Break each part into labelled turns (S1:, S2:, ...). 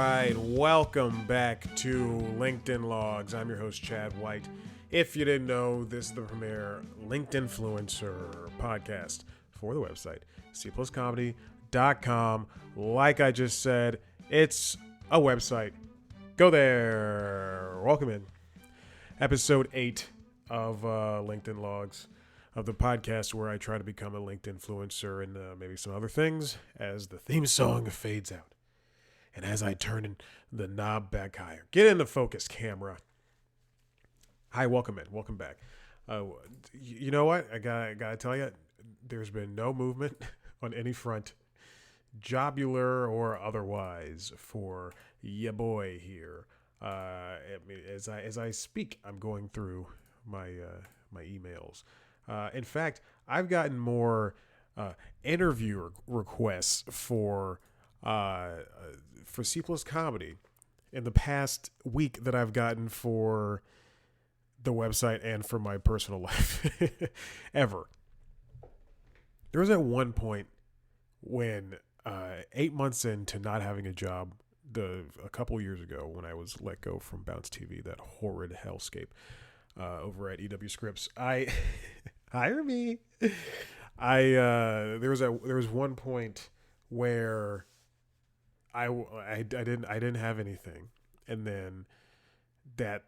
S1: right, welcome back to LinkedIn Logs. I'm your host, Chad White. If you didn't know, this is the premier LinkedIn Influencer podcast for the website, cpluscomedy.com. Like I just said, it's a website. Go there. Welcome in. Episode 8 of LinkedIn Logs, of the podcast where I try to become a LinkedIn influencer and maybe some other things as the theme song fades out. And as I turn the knob back higher. Get in the focus, camera. Hi, welcome in. Welcome back. You know what? I gotta tell you, there's been no movement on any front, jobular or otherwise, for ya boy here. As I speak, I'm going through my emails. In fact, I've gotten more interview requests for C Plus Comedy in the past week that I've gotten for the website and for my personal life ever. There was at one point when 8 months into not having a job, a couple years ago when I was let go from Bounce TV, that horrid hellscape over at EW Scripts, I hire me. There was one point where I didn't have anything, and then that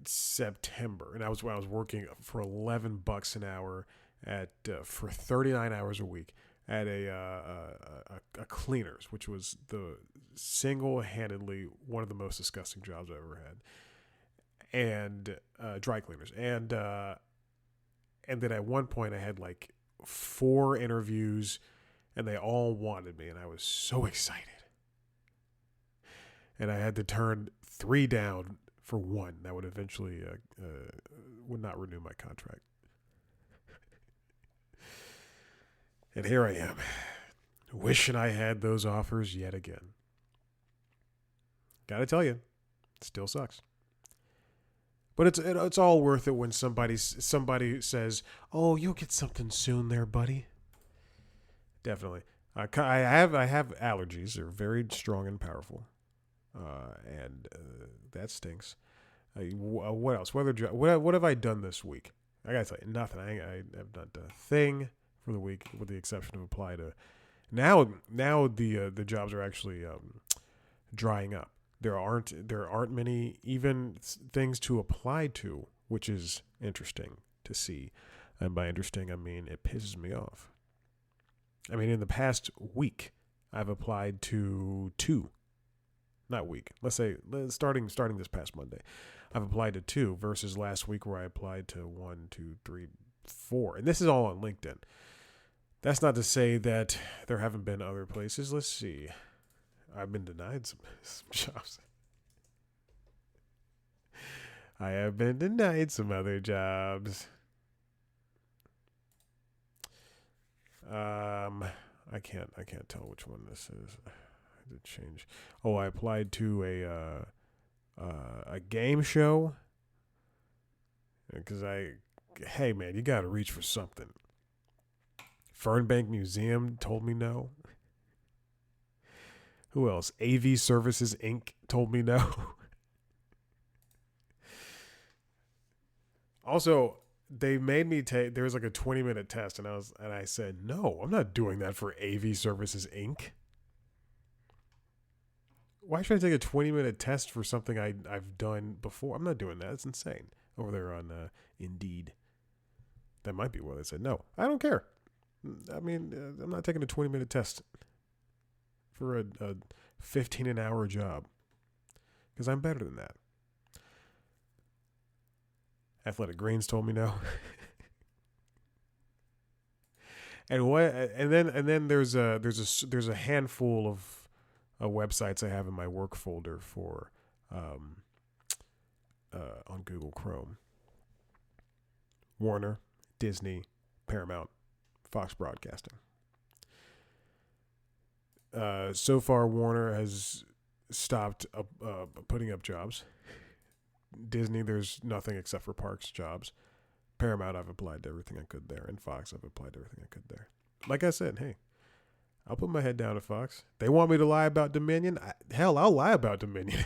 S1: September, and I was working for $11 an hour for 39 hours a week at a cleaners, which was the single-handedly one of the most disgusting jobs I ever had, and dry cleaners, and then at one point I had like 4 interviews, and they all wanted me, and I was so excited. And I had to turn 3 down for 1 that would eventually would not renew my contract. And here I am, wishing I had those offers yet again. Gotta tell you, it still sucks. But it's all worth it when somebody says, "Oh, you'll get something soon, there, buddy." Definitely. I have allergies. They're very strong and powerful. And that stinks. What else? What have I done this week? I gotta tell you, nothing. I have not done a thing for the week, with the exception of apply to. Now the jobs are actually drying up. There aren't many even things to apply to, which is interesting to see. And by interesting, I mean it pisses me off. I mean, in the past week, I've applied to 2. Not week. Let's say starting this past Monday, I've applied to 2 versus last week where I applied to 1, 2, 3, 4. And this is all on LinkedIn. That's not to say that there haven't been other places. Let's see. I've been denied some jobs. I have been denied some other jobs. I can't tell which one this is. I did change. Oh, I applied to a game show because hey man, you got to reach for something. Fernbank Museum told me no. Who else? AV Services Inc. told me no. Also, they made me take. There was like a 20-minute test, and I said no. I'm not doing that for AV Services Inc. Why should I take a 20-minute test for something I've done before? I'm not doing that. It's insane. Over there on Indeed. That might be why they said no. I don't care. I mean, I'm not taking a 20-minute test for a 15 an hour job, because I'm better than that. Athletic Greens told me no. And then there's a handful of websites I have in my work folder for on Google Chrome. Warner, Disney, Paramount, Fox Broadcasting. So far, Warner has stopped putting up jobs. Disney, there's nothing except for Parks jobs. Paramount, I've applied to everything I could there. And Fox, I've applied to everything I could there. Like I said, hey, I'll put my head down to Fox. They want me to lie about Dominion. Hell, I'll lie about Dominion.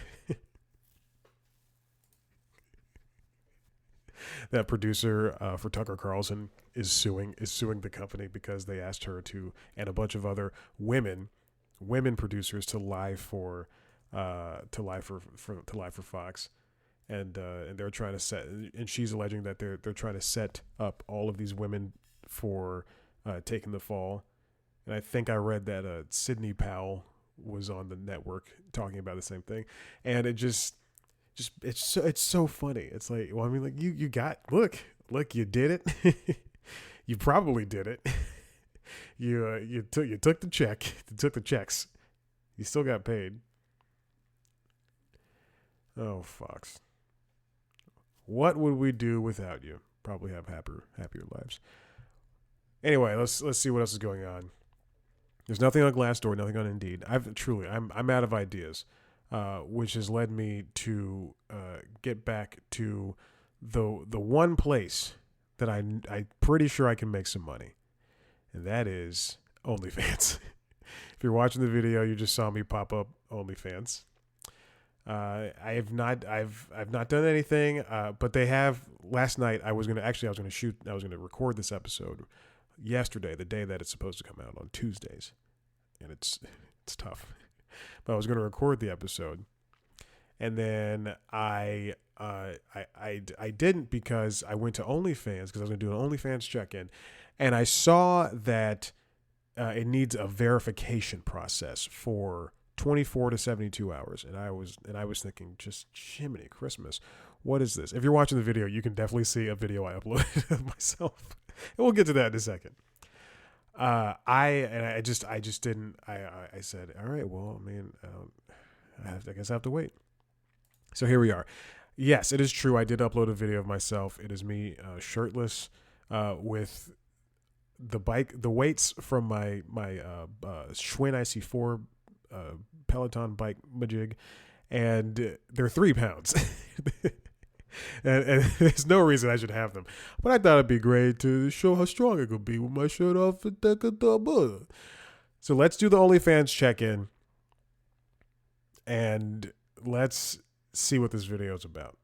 S1: That producer for Tucker Carlson is suing the company because they asked her to, and a bunch of other women producers, to lie for Fox, and they're trying to set, and she's alleging that they're trying to set up all of these women for taking the fall. And I think I read that Sidney Powell was on the network talking about the same thing, and it just it's so funny. It's like, well, I mean, like you got look, you did it. You probably did it. You took the check, you took the checks. You still got paid. Oh, Fox. What would we do without you? Probably have happier lives. Anyway, let's see what else is going on. There's nothing on Glassdoor, nothing on Indeed. I'm out of ideas, which has led me to get back to the one place that I'm pretty sure I can make some money, and that is OnlyFans. If you're watching the video, you just saw me pop up OnlyFans. I've not done anything, but they have. Last night I was gonna record this episode yesterday, the day that it's supposed to come out, on Tuesdays, and it's tough. But I was gonna record the episode, and then I didn't, because I went to OnlyFans because I was gonna do an OnlyFans check-in, and I saw that it needs a verification process for 24 to 72 hours. And I was thinking, just Jiminy Christmas, what is this? If you're watching the video, you can definitely see a video I uploaded of myself. And we'll get to that in a second. I said, all right, well, I mean, I guess I have to wait. So here we are. Yes, it is true. I did upload a video of myself. It is me shirtless with the weights from my Schwinn IC4 Peloton bike majig, and they're 3 pounds. and there's no reason I should have them, but I thought it'd be great to show how strong I could be with my shirt off. So let's do the OnlyFans check-in, and let's see what this video is about.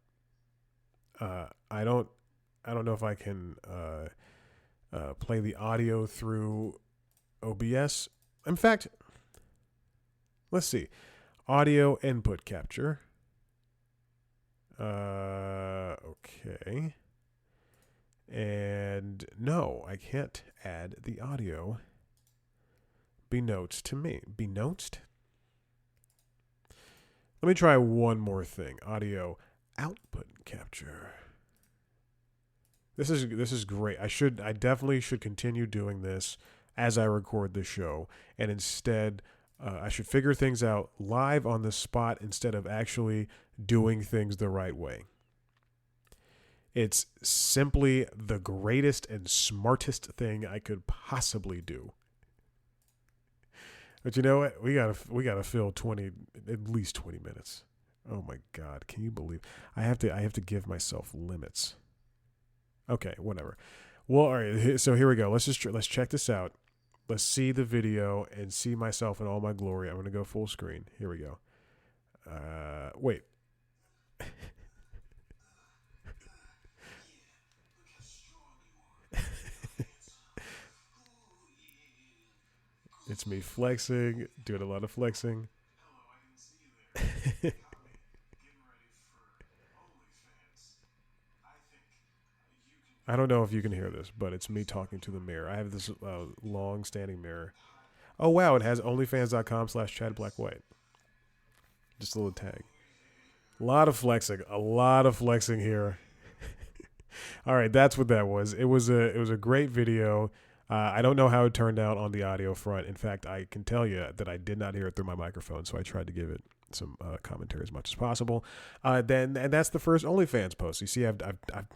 S1: I don't know if I can play the audio through OBS. In fact, let's see. Audio input capture. Okay. And no, I can't add the audio. Be notes to me. Be notes? Let me try one more thing. Audio output capture. This is great. I definitely should continue doing this as I record the show, and instead I should figure things out live on the spot instead of actually doing things the right way. It's simply the greatest and smartest thing I could possibly do. But you know what? We gotta fill at least 20 minutes. Oh my God, can you believe? I have to give myself limits. Okay, whatever. Well, all right. So here we go. Let's check this out. Let's see the video and see myself in all my glory. I'm gonna go full screen. Here we go. Wait. It's me flexing, doing a lot of flexing. I don't know if you can hear this, but it's me talking to the mirror. I have this long standing mirror. Oh, wow. It has onlyfans.com/ChadBlackWhite. Just a little tag. A lot of flexing here. All right. That's what that was. It was a great video. I don't know how it turned out on the audio front. In fact, I can tell you that I did not hear it through my microphone, so I tried to give it some commentary as much as possible. And that's the first OnlyFans post. You see, I've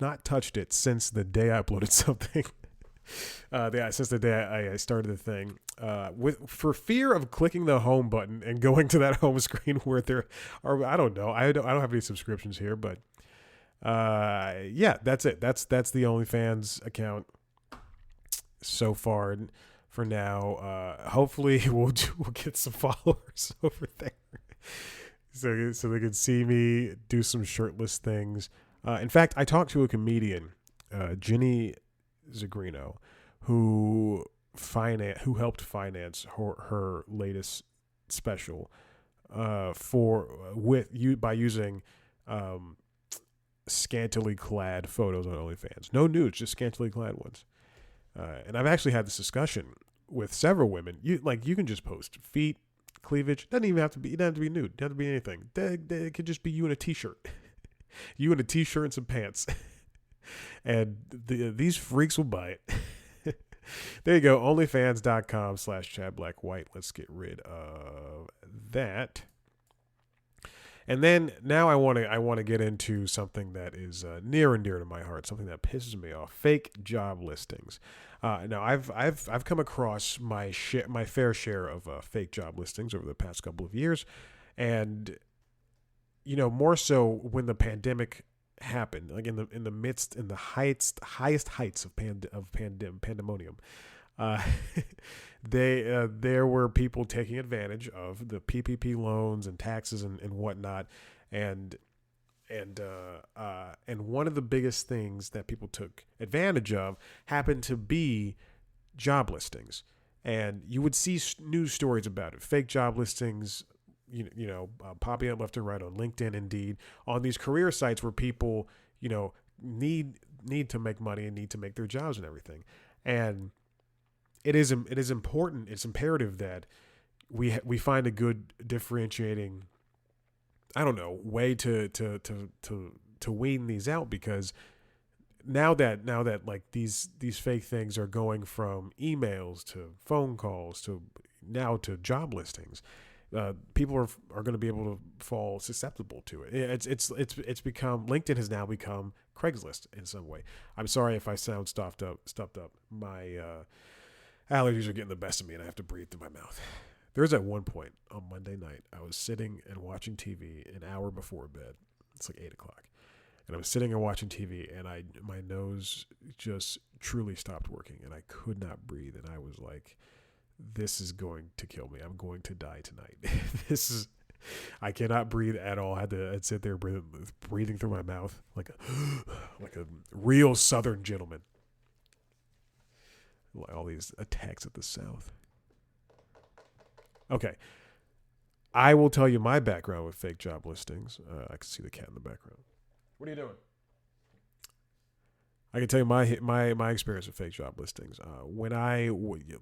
S1: not touched it since the day I uploaded something. Since the day I started the thing, for fear of clicking the home button and going to that home screen where there are, I don't know, I don't have any subscriptions here, but yeah, that's it. That's the OnlyFans account so far. for now. Hopefully we'll get some followers over there, so they can see me do some shirtless things. In fact, I talked to a comedian, Jenny Zagrino, who helped finance her latest special by using scantily clad photos on OnlyFans. No nudes, just scantily clad ones. And I've actually had this discussion with several women. You can just post feet, cleavage. Doesn't even have to be. It doesn't have to be nude. It doesn't have to be anything. It could just be you in a t-shirt, you in a t-shirt and some pants, and these freaks will buy it. There you go. OnlyFans.com/ChadBlackWhite. Let's get rid of that. And then now I want to get into something that is near and dear to my heart, something that pisses me off: fake job listings. Now I've come across my fair share of fake job listings over the past couple of years, and more so when the pandemic happened, like in the highest heights of pandemonium. There were people taking advantage of the PPP loans and taxes and whatnot, and one of the biggest things that people took advantage of happened to be job listings, and you would see news stories about it, fake job listings, popping up left and right on LinkedIn, Indeed, on these career sites where people need to make money and need to make their jobs and everything, and it is important. It's imperative that we find a good differentiating, way to wean these out, because now that like these fake things are going from emails to phone calls to now to job listings, people are going to be able to fall susceptible to it. It's become, LinkedIn has now become Craigslist in some way. I'm sorry if I sound stuffed up. My allergies are getting the best of me, and I have to breathe through my mouth. There was at one point on Monday night, I was sitting and watching TV an hour before bed. It's like 8 o'clock. And I was sitting and watching TV, and my nose just truly stopped working, and I could not breathe. And I was like, this is going to kill me. I'm going to die tonight. I cannot breathe at all. I'd sit there breathing through my mouth like a real Southern gentleman. All these attacks at the South. Okay. I will tell you my background with fake job listings. I can see the cat in the background. What are you doing? I can tell you my experience with fake job listings.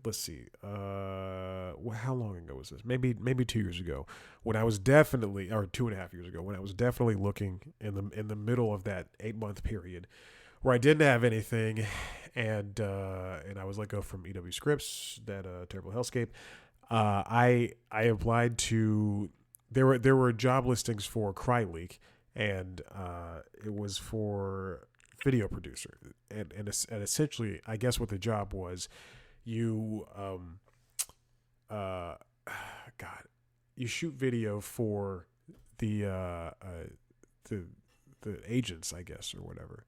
S1: Let's see. How long ago was this? Maybe 2 years ago, when I was definitely, or 2.5 years ago, when I was definitely looking in the middle of that 8-month period where I didn't have anything, and I was let go from EW Scripts, that terrible hellscape. I applied to, there were job listings for CryLeak, and it was for video producer, and essentially, I guess what the job was, you you shoot video for the agents, I guess, or whatever.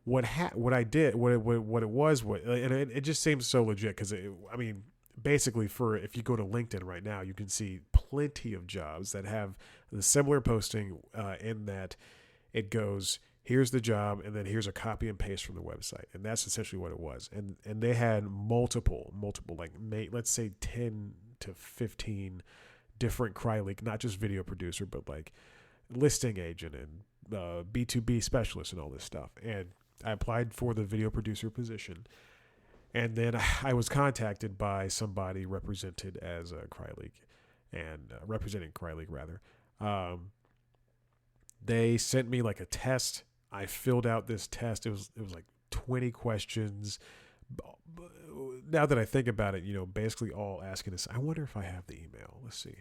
S1: What it just seems so legit, because basically, if you go to LinkedIn right now, you can see plenty of jobs that have the similar posting, in that it goes, here's the job, and then here's a copy and paste from the website, and that's essentially what it was. And they had multiple, like, let's say 10 to 15 different CryLeak, not just video producer, but like listing agent and B2B specialist and all this stuff. And I applied for the video producer position, and then I was contacted by somebody represented as a CryLeak, and representing CryLeak rather. They sent me like a test. I filled out this test. It was like 20 questions. Now that I think about it, basically all asking us. I wonder if I have the email. Let's see.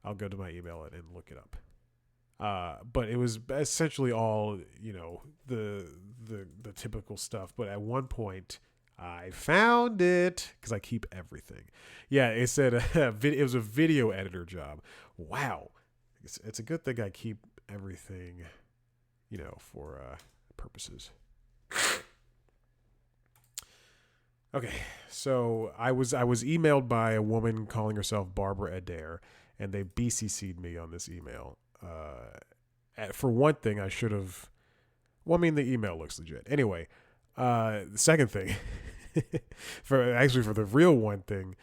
S1: I'll go to my email and look it up. But it was essentially all, the typical stuff. But at one point, I found it, because I keep everything. Yeah, it said it was a video editor job. Wow. It's a good thing I keep everything, for purposes. Okay, so I was emailed by a woman calling herself Barbara Adair, and they BCC'd me on this email. For one thing, I should have. Well, I mean, the email looks legit. Anyway, the second thing, for the real one thing,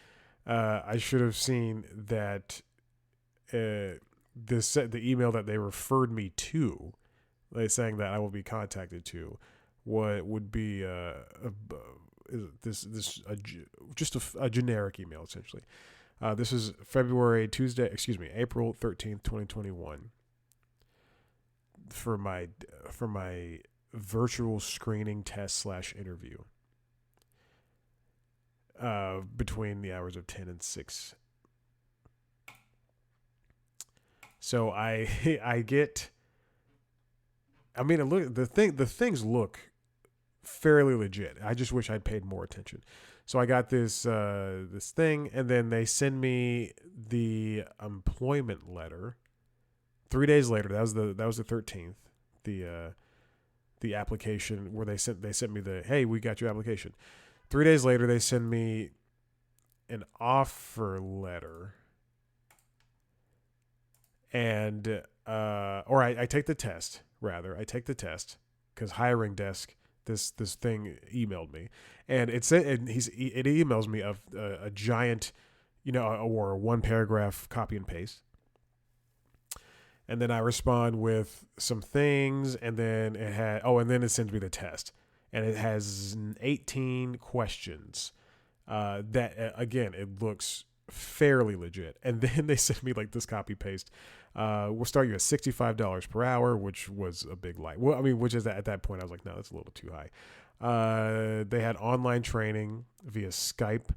S1: I should have seen that the email that they referred me to, like saying that I will be contacted to, what would be just a generic email essentially. This is April 13th, 2021, for my virtual screening test / interview between the hours of 10 and 6. So I get. I mean, the things look fairly legit. I just wish I'd paid more attention. So I got this thing, and then they send me the employment letter 3 days later. That was the 13th. The application where they sent me the, hey, we got your application. 3 days later, they send me an offer letter, and or I take the test. Rather, I take the test because hiring desk, this thing emailed me, and it emails me of a giant, or a one paragraph copy and paste, and then I respond with some things, and then it sends me the test, and it has 18 questions. That again, it looks fairly legit, and then they send me like this copy paste. We'll start you at $65 per hour, which was a big lie. Well, I mean, which is at that point I was like, no, that's a little too high. They had online training via Skype.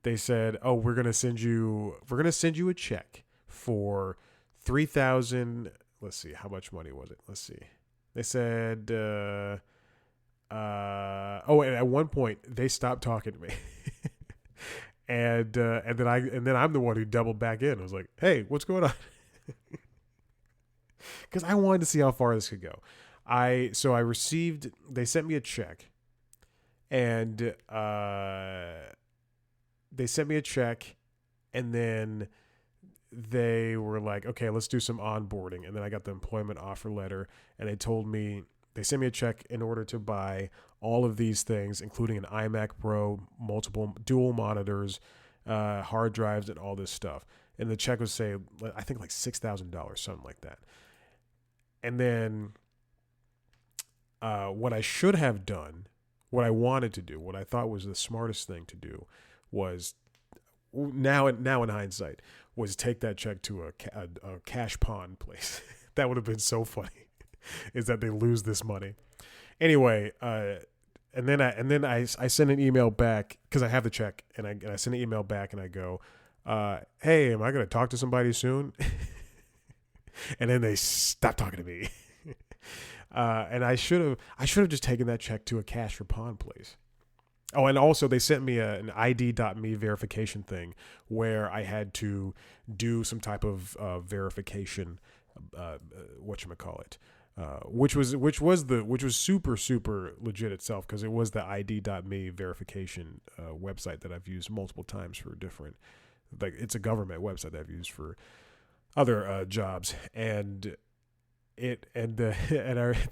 S1: They said, oh, we're gonna send you a check for 3,000. Let's see, how much money was it? Let's see. They said, and at one point they stopped talking to me. And then I'm the one who doubled back in. I was like, "Hey, what's going on?" Because I wanted to see how far this could go. They sent me a check, and and then they were like, "Okay, let's do some onboarding." And then I got the employment offer letter, and they sent me a check in order to buy all of these things, including an iMac Pro, multiple dual monitors, hard drives, and all this stuff. And the check would say, I think like $6,000, something like that. And then what I should have done, what I wanted to do, what I thought was the smartest thing to do, was now in hindsight, was take that check to a cash pawn place. That would have been so funny. Is that they lose this money. Anyway, and then I send an email back because I have the check, and I send an email back, and I go, hey, am I going to talk to somebody soon? And then they stop talking to me. And I should have just taken that check to a cash for pawn place. Oh, and also they sent me an ID.me verification thing where I had to do some type of verification, whatchamacallit. Which was super legit itself, because it was the ID.me verification website that I've used multiple times for different, like, it's a government website that I've used for other jobs, and this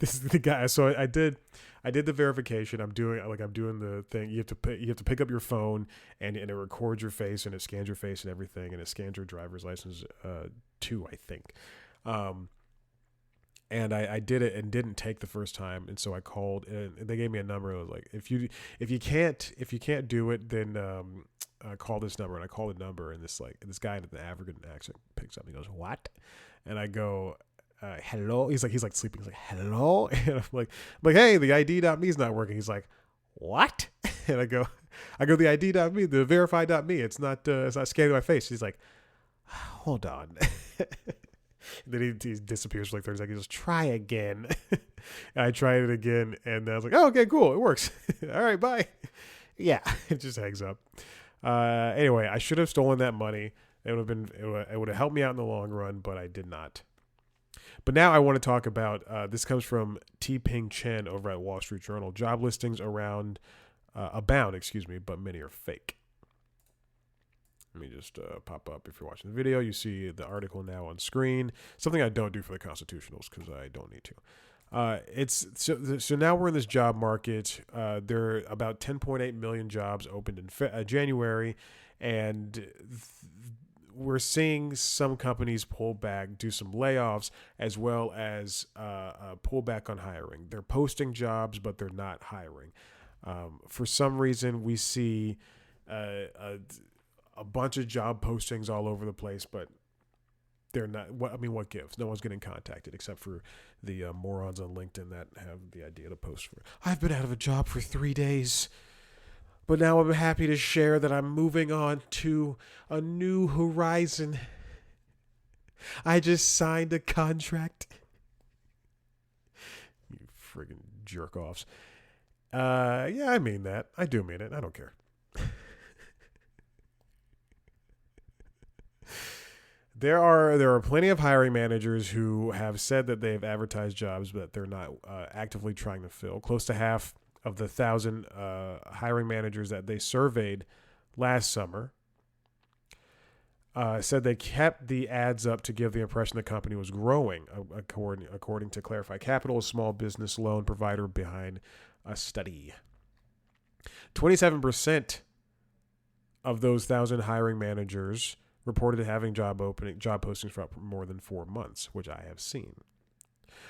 S1: is the guy. So I did the verification. I'm doing the thing. You have to pick up your phone, and it records your face, and it scans your face and everything, and it scans your driver's license too, I think. And I did it and didn't take the first time, and so I called, and they gave me a number. I was like, if you can't do it, then call this number. And I called the number, and this guy in an African accent picks up. And he goes, "What?" And I go, "Hello." He's like sleeping. He's like, "Hello," and I'm like, "Hey, the ID.me is not working." He's like, "What?" And I go, "The ID.me, the verified.me, it's not scanning my face." He's like, "Hold on." Then he disappears for like 30 seconds. He goes, "Try again." And I tried it again, and I was like, "Oh, okay, cool, it works." All right, bye. Yeah, it just hangs up. Anyway, I should have stolen that money. It would have helped me out in the long run, but I did not. But now I want to talk about, this comes from T. Ping Chen over at Wall Street Journal, job listings around abound, but many are fake. Let me just pop up. If you're watching the video, you see the article now on screen. Something I don't do for the constitutionals because I don't need to. It's so now we're in this job market. There are about 10.8 million jobs opened in January, and we're seeing some companies pull back, do some layoffs, as well as pull back on hiring. They're posting jobs, but they're not hiring. For some reason, we see a bunch of job postings all over the place, but they're not. What gives? No one's getting contacted except for the morons on LinkedIn that have the idea to post for. I've been out of a job for 3 days, but now I'm happy to share that I'm moving on to a new horizon. I just signed a contract. You friggin' jerk offs. Yeah, I mean that. I do mean it. I don't care. There are plenty of hiring managers who have said that they've advertised jobs, but they're not actively trying to fill. Close to half of the 1,000 hiring managers that they surveyed last summer said they kept the ads up to give the impression the company was growing, according to Clarify Capital, a small business loan provider behind a study. 27% of those 1,000 hiring managers reported having job postings for more than 4 months, which I have seen.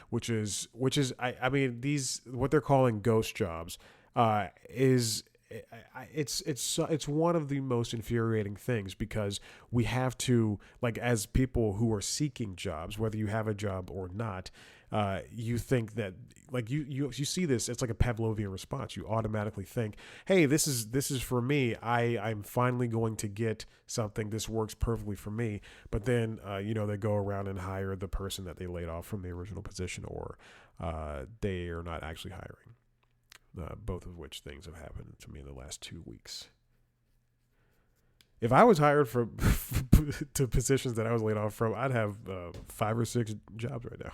S1: Which is I mean these what they're calling ghost jobs is it's one of the most infuriating things, because we have to, like, as people who are seeking jobs, whether you have a job or not, you think that, like, you see this, it's like a Pavlovian response. You automatically think, hey, this is for me. I'm finally going to get something. This works perfectly for me. But then they go around and hire the person that they laid off from the original position, or they are not actually hiring. Both of which things have happened to me in the last 2 weeks. If I was hired for to positions that I was laid off from, I'd have 5 or 6 jobs right now.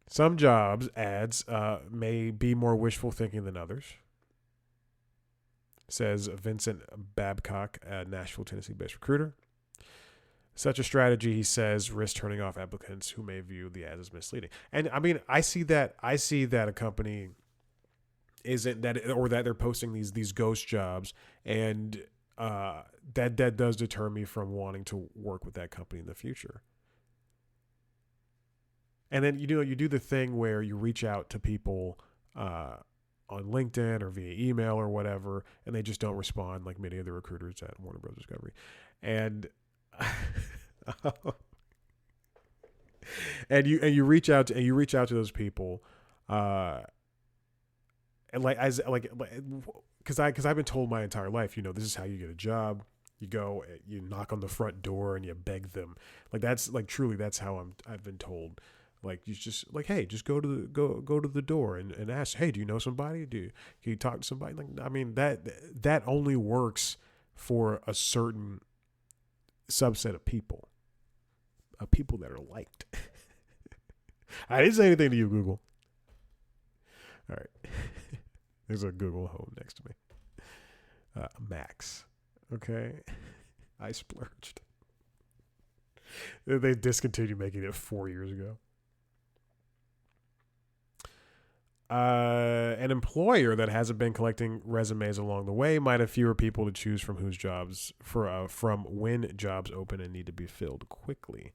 S1: Some jobs ads may be more wishful thinking than others, says Vincent Babcock, a Nashville, Tennessee-based recruiter. Such a strategy, he says, risks turning off applicants who may view the ads as misleading. And I mean, I see that a company isn't that, or that they're posting these ghost jobs, and that does deter me from wanting to work with that company in the future. And then you do the thing where you reach out to people on LinkedIn or via email or whatever, and they just don't respond, like many of the recruiters at Warner Bros. Discovery. And and you reach out to those people, and because I've been told my entire life, this is how you get a job. You go, you knock on the front door, and you beg them. Like, that's like, truly, that's how I've been told. Like, you just, like, hey, just go to the door and ask, hey, do you know somebody? Can you talk to somebody? Like, I mean, that only works for a certain subset of people that are liked. I didn't say anything to you, Google. All right. There's a Google Home next to me. Max. Okay. I splurged. They discontinued making it 4 years ago. An employer that hasn't been collecting resumes along the way might have fewer people to choose from from when jobs open and need to be filled quickly.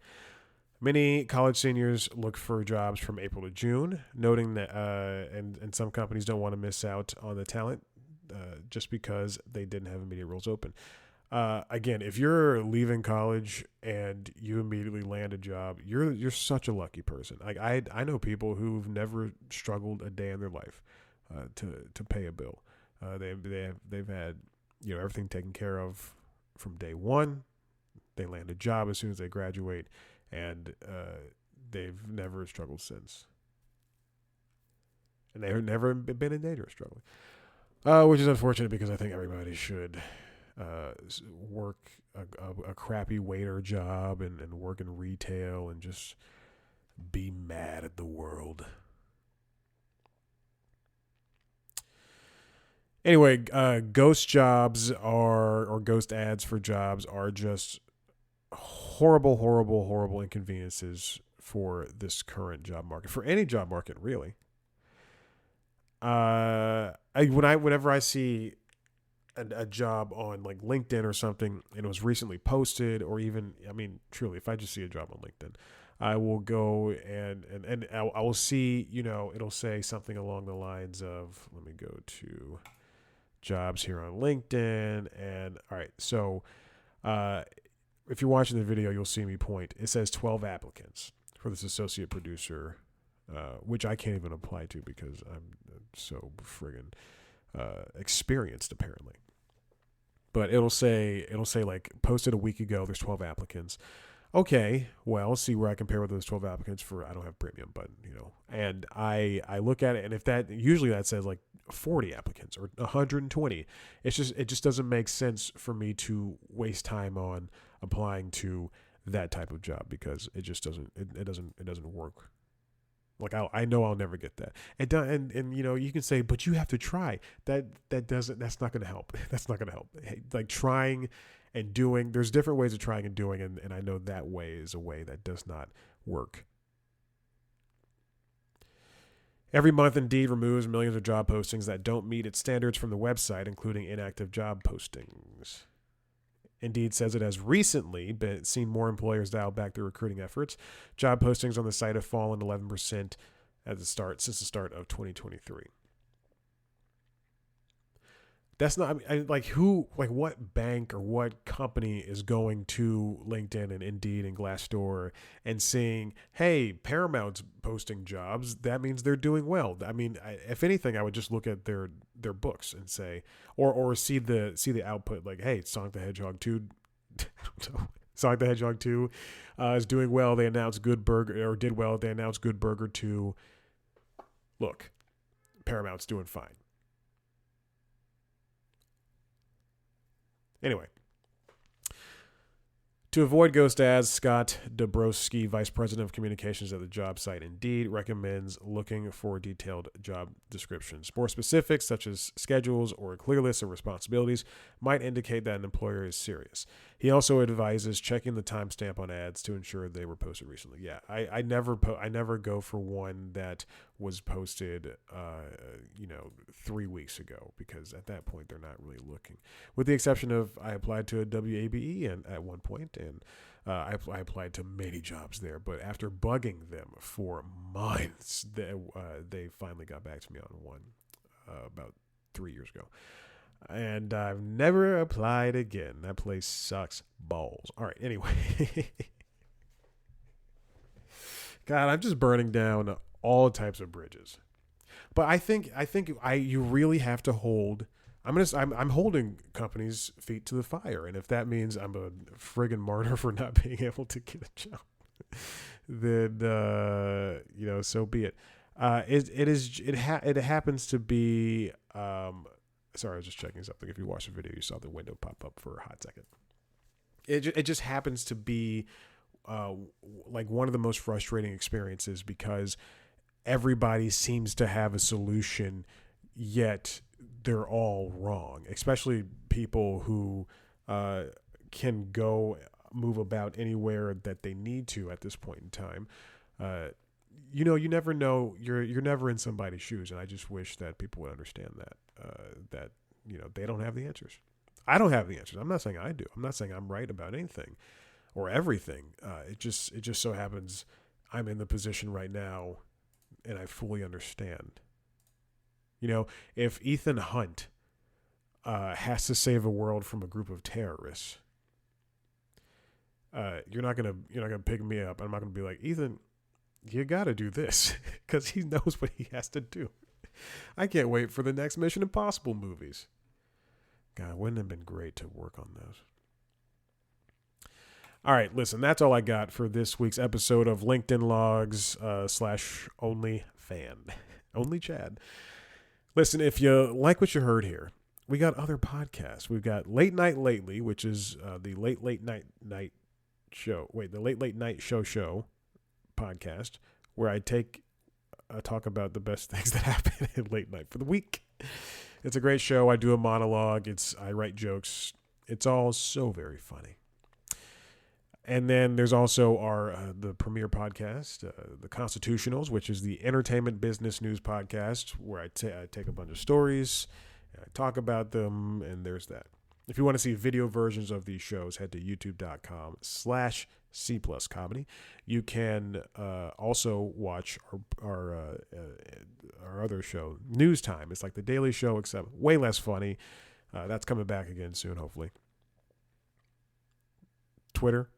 S1: Many college seniors look for jobs from April to June, noting that and some companies don't want to miss out on the talent just because they didn't have immediate roles open. Again, if you're leaving college and you immediately land a job, you're such a lucky person. Like, I know people who've never struggled a day in their life to pay a bill. They've had everything taken care of from day one. They land a job as soon as they graduate, and they've never struggled since. And they've never been in danger of struggling, which is unfortunate, because I think everybody should work a crappy waiter job and work in retail and just be mad at the world. Anyway, ghost jobs or ghost ads for jobs are just horrible, horrible, horrible inconveniences for this current job market, for any job market, really. Whenever I see a job on like LinkedIn or something and it was recently posted, or even, I mean, truly, if I just see a job on LinkedIn, I will go and I will see, it'll say something along the lines of, let me go to jobs here on LinkedIn. And all right, so if you're watching the video, you'll see me point. It says 12 applicants for this associate producer, which I can't even apply to because I'm so friggin' experienced, apparently. But it'll say like posted a week ago. There's 12 applicants. Okay, well, see where I compare with those 12 applicants for. I don't have premium, but and I look at it, and if that usually that says like 40 applicants or 120, it just doesn't make sense for me to waste time on applying to that type of job because it just doesn't work. Like I know I'll never get that. And you can say, but you have to try. That's not going to help. That's not going to help. Like trying and doing. There's different ways of trying and doing, and I know that way is a way that does not work. Every month, Indeed removes millions of job postings that don't meet its standards from the website, including inactive job postings. Indeed says it has recently seen more employers dial back their recruiting efforts. Job postings on the site have fallen 11% since the start of 2023. That's not what bank or what company is going to LinkedIn and Indeed and Glassdoor and saying, "Hey, Paramount's posting jobs. That means they're doing well." I mean, if anything, I would just look at their books and say, or see the output, like, "Hey, Sonic the Hedgehog 2, Sonic the Hedgehog 2 is doing well. They announced Good Burger, or did well. They announced Good Burger 2. Look, Paramount's doing fine." Anyway, to avoid ghost ads, Scott Dabrowski, Vice President of Communications at the job site Indeed, recommends looking for detailed job descriptions. More specifics, such as schedules or a clear list of responsibilities, might indicate that an employer is serious. He also advises checking the timestamp on ads to ensure they were posted recently. Yeah, I never go for one that was posted 3 weeks ago, because at that point they're not really looking. With the exception of, I applied to a WABE and at one point, and I applied to many jobs there, but after bugging them for months, they finally got back to me on one about 3 years ago. And I've never applied again. That place sucks balls. All right, anyway. God, I'm just burning down all types of bridges. But I think you really have to hold. I'm holding companies' feet to the fire, and if that means I'm a friggin' martyr for not being able to get a job, then so be it. It happens to be. Sorry, I was just checking something. If you watched the video, you saw the window pop up for a hot second. It just happens to be like one of the most frustrating experiences, because everybody seems to have a solution, yet they're all wrong, especially people who can move about anywhere that they need to at this point in time. You never know. You're never in somebody's shoes, and I just wish that people would understand that they don't have the answers. I don't have the answers. I'm not saying I do. I'm not saying I'm right about anything or everything. It just so happens I'm in the position right now, and I fully understand. If Ethan Hunt has to save a world from a group of terrorists, you're not gonna pick me up. I'm not gonna be like, Ethan, you gotta do this, because he knows what he has to do. I can't wait for the next Mission Impossible movies. God, wouldn't it have been great to work on those? All right, listen, that's all I got for this week's episode of LinkedIn Logs / OnlyFan. Only Chad. Listen, if you like what you heard here, we got other podcasts. We've got Late Night Lately, which is the late night show. Wait, the late night show podcast, where I talk about the best things that happen in late night for the week. It's a great show. I do a monologue. I write jokes. It's all so very funny. And then there's also the premier podcast, The Constitutionals, which is the entertainment business news podcast where I take a bunch of stories and I talk about them, and there's that. If you want to see video versions of these shows, head to youtube.com/C+comedy. You can also watch our other show, News Time. It's like The Daily Show, except way less funny. That's coming back again soon, hopefully. Twitter,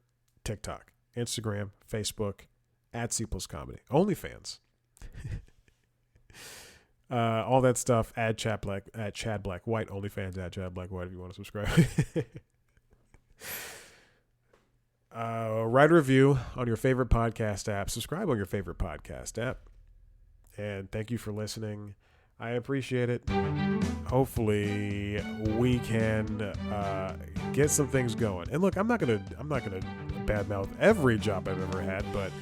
S1: TikTok, Instagram, Facebook, @C+comedy. OnlyFans. All that stuff at Chad Black White. OnlyFans at Chad Black White if you want to subscribe. Write a review on your favorite podcast app. Subscribe on your favorite podcast app. And thank you for listening. I appreciate it. Hopefully we can get some things going. And look, I'm not gonna badmouth every job I've ever had, but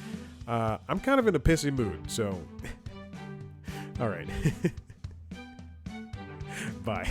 S1: I'm kind of in a pissy mood. So, all right, bye.